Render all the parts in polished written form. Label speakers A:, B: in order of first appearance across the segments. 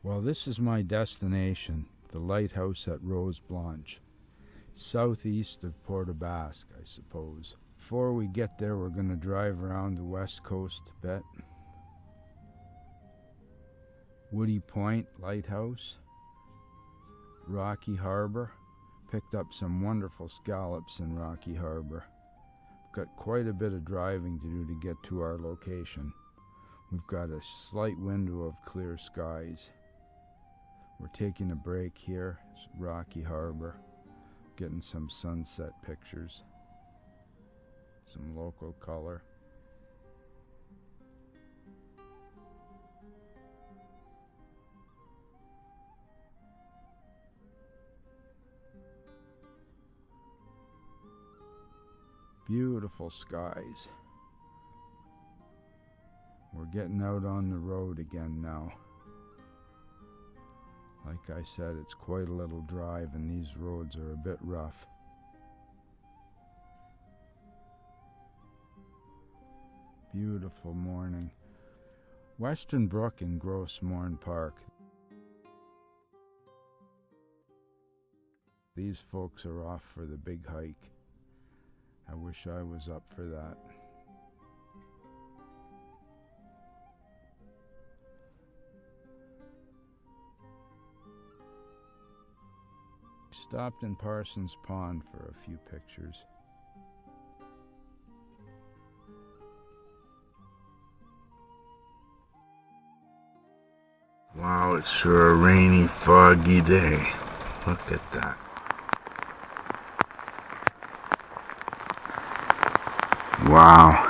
A: Well, this is my destination, the lighthouse at Blanche, southeast of Port Basque, I suppose. Before we get there, we're going to drive around the west coast a bit. Woody Point Lighthouse, Rocky Harbor. Picked up some wonderful scallops in Rocky Harbor. We've got quite a bit of driving to do to get to our location. We've got a slight window of clear skies. We're taking a break here. It's Rocky Harbor. Getting some sunset pictures. Some local color. Beautiful skies. We're getting out on the road again now. Like I said, it's quite a little drive and these roads are a bit rough. Beautiful morning. Western Brook in Gros, Morne Park. These folks are off for the big hike. I wish I was up for that. Stopped in Parsons Pond for a few pictures.
B: Wow, it's sure a rainy, foggy day. Look at that. Wow.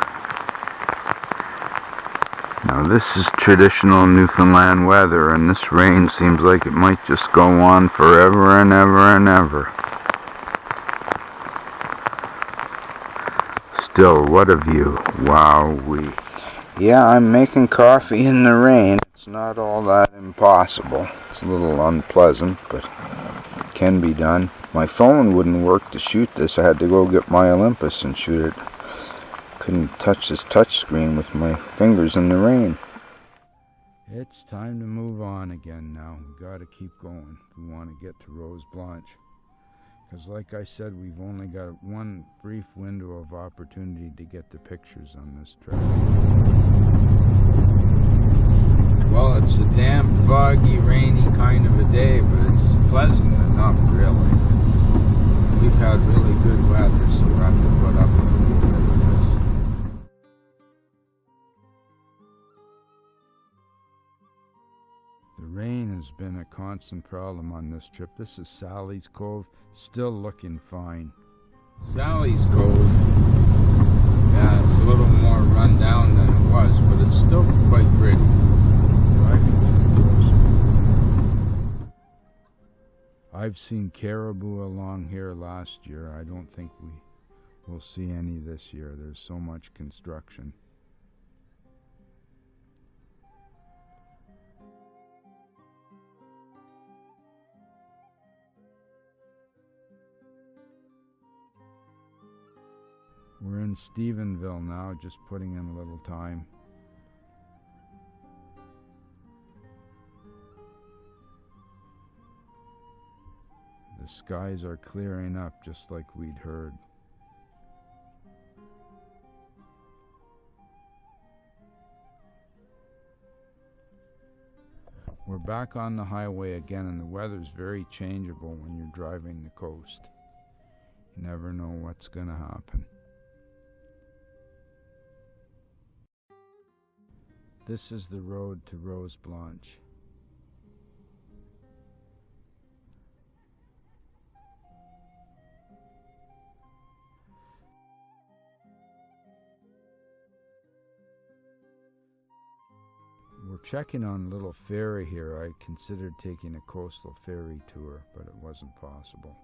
B: Now this is traditional Newfoundland weather, and this rain seems like it might just go on forever and ever and ever. Still, what a view. Wowee. Yeah, I'm making coffee in the rain. It's not all that impossible. It's a little unpleasant, but it can be done. My phone wouldn't work to shoot this. I had to go get my Olympus and shoot it. Couldn't touch this touch screen with my fingers in the rain.
A: It's time to move on again now. We gotta keep going. We want to get to Blanche. Because like I said, we've only got one brief window of opportunity to get the pictures on this trip. Well, it's a damp, foggy, rainy kind of a day, but it's pleasant enough, really. We've had really good weather, so we'll have to put up with a little bit of this. The rain has been a constant problem on this trip. This is Sally's Cove, still looking fine. Sally's Cove, yeah, it's a little more run down than it was, but it's still quite pretty. I've seen caribou along here last year. I don't think we will see any this year. There's so much construction. We're in Stephenville now, just putting in a little time. The skies are clearing up just like we'd heard. We're back on the highway again, and the weather's very changeable when you're driving the coast. You never know what's going to happen. This is the road to Blanche. We're checking on a little ferry here. I considered taking a coastal ferry tour, but it wasn't possible.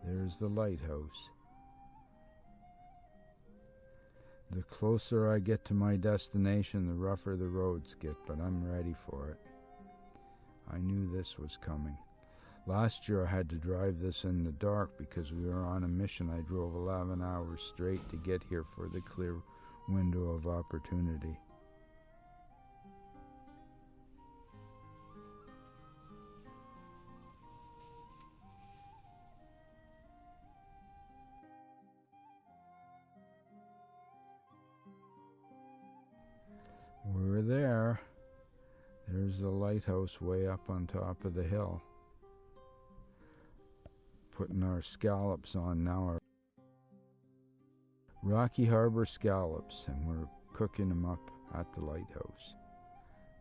A: There's the lighthouse. The closer I get to my destination, the rougher the roads get, but I'm ready for it. I knew this was coming. Last year I had to drive this in the dark because we were on a mission. I drove 11 hours straight to get here for the clear window of opportunity. We're there. There's the lighthouse way up on top of the hill. Putting our scallops on now. Our Rocky Harbor scallops, and we're cooking them up at the lighthouse.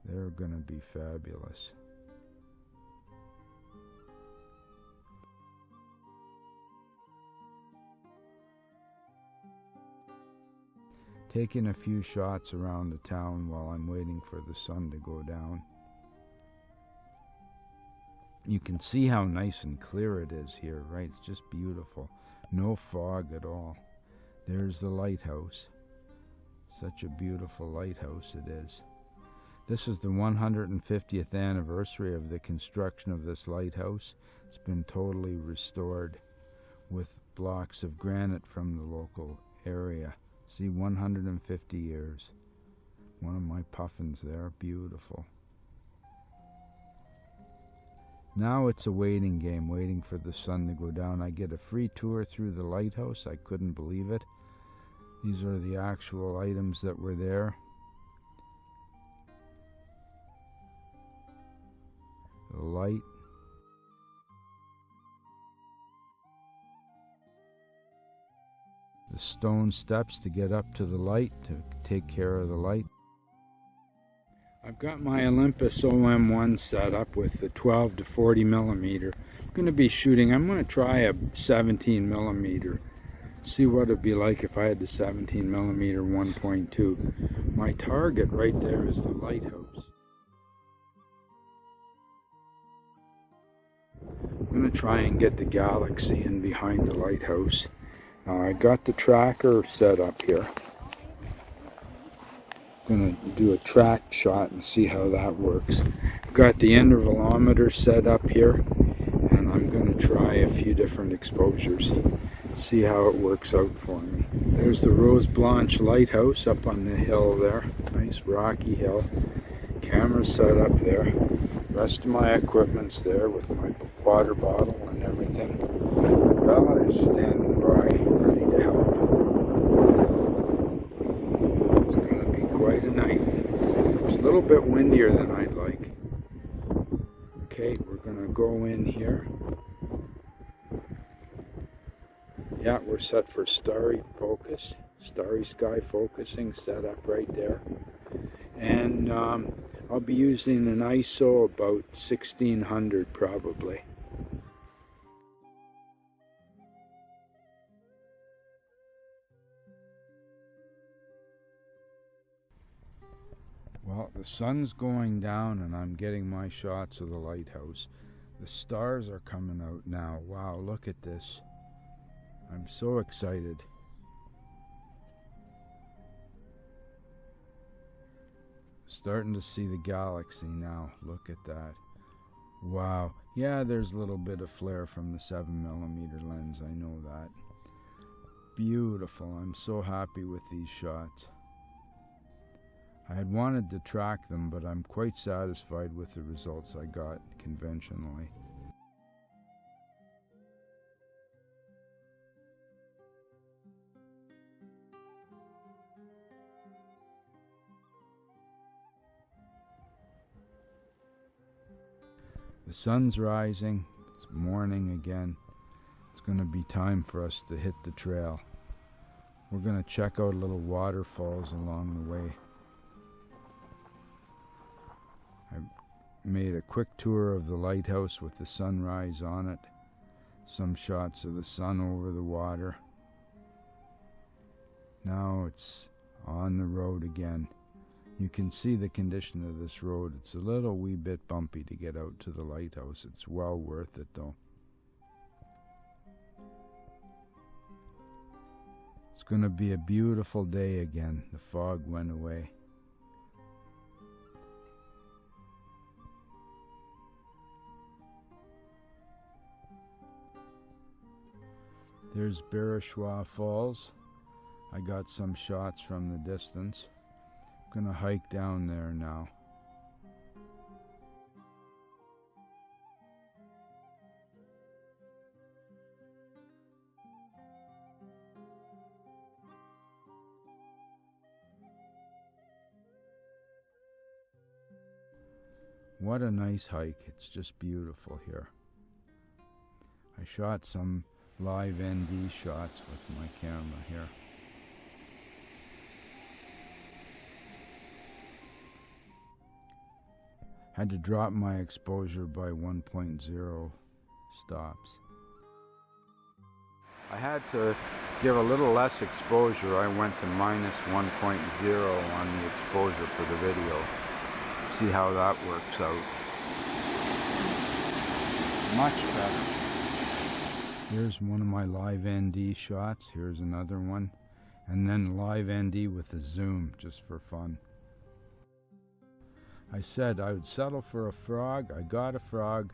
A: They're going to be fabulous. Taking a few shots around the town while I'm waiting for the sun to go down. You can see how nice and clear it is here, right? It's just beautiful. No fog at all. There's the lighthouse. Such a beautiful lighthouse it is. This is the 150th anniversary of the construction of this lighthouse. It's been totally restored with blocks of granite from the local area. See, 150 years. One of my puffins there, beautiful. Now it's a waiting game, waiting for the sun to go down. I get a free tour through the lighthouse. I couldn't believe it. These are the actual items that were there. The light. The stone steps to get up to the light, to take care of the light. I've got my Olympus OM1 set up with the 12 to 40 millimeter. I'm going to be shooting, I'm going to try a 17 millimeter. See what it'd be like if I had the 17 millimeter 1.2. My target right there is the lighthouse. I'm going to try and get the galaxy in behind the lighthouse. Now I got the tracker set up here. I'm going to do a track shot and see how that works. I've got the intervalometer set up here, and I'm going to try a few different exposures. See how it works out for me. There's the Blanche lighthouse up on the hill there. Nice rocky hill. Camera set up there. Rest of my equipment's there with my water bottle and everything. Bella is standing by, ready to help. It's going to be quite a night. It's a little bit windier than I'd like. Okay, we're going to go in here. Yeah, we're set for Starry focus. Starry Sky focusing set up right there. And I'll be using an ISO about 1600 probably. Well, the sun's going down and I'm getting my shots of the lighthouse. The stars are coming out now. Wow, look at this. I'm so excited. Starting to see the galaxy now. Look at that. Wow. Yeah, there's a little bit of flare from the 7mm lens. I know that. Beautiful. I'm so happy with these shots. I had wanted to track them, but I'm quite satisfied with the results I got conventionally. The sun's rising. It's morning again. It's going to be time for us to hit the trail. We're going to check out little waterfalls along the way. I made a quick tour of the lighthouse with the sunrise on it. Some shots of the sun over the water. Now it's on the road again. You can see the condition of this road. It's a little wee bit bumpy to get out to the lighthouse. It's well worth it though. It's going to be a beautiful day again. The fog went away. There's Barachois Falls. I got some shots from the distance. I'm gonna hike down there now. What a nice hike. It's just beautiful here. I shot some live ND shots with my camera here. Had to drop my exposure by 1.0 stops. I had to give a little less exposure. I went to minus 1.0 on the exposure for the video. See how that works out. Much better. Here's one of my live ND shots. Here's another one. And then live ND with the zoom, just for fun. I said I would settle for a frog. I got a frog.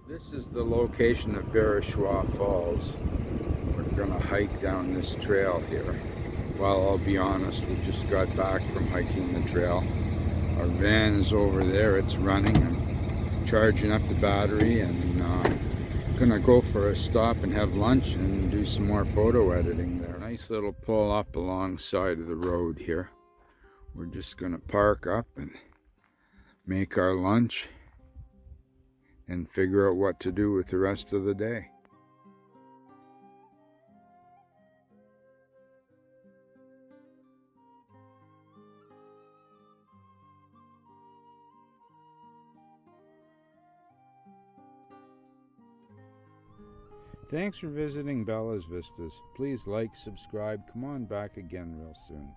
A: This is the location of Barachois Falls. We're gonna hike down this trail here. Well, I'll be honest, we just got back from hiking the trail. Our van is over there, it's running. I'm charging up the battery and gonna go for a stop and have lunch and do some more photo editing there. Nice little pull up alongside of the road here. We're just gonna park up and make our lunch and figure out what to do with the rest of the day. Thanks for visiting Bella's Vistas. Please like, subscribe, come on back again real soon.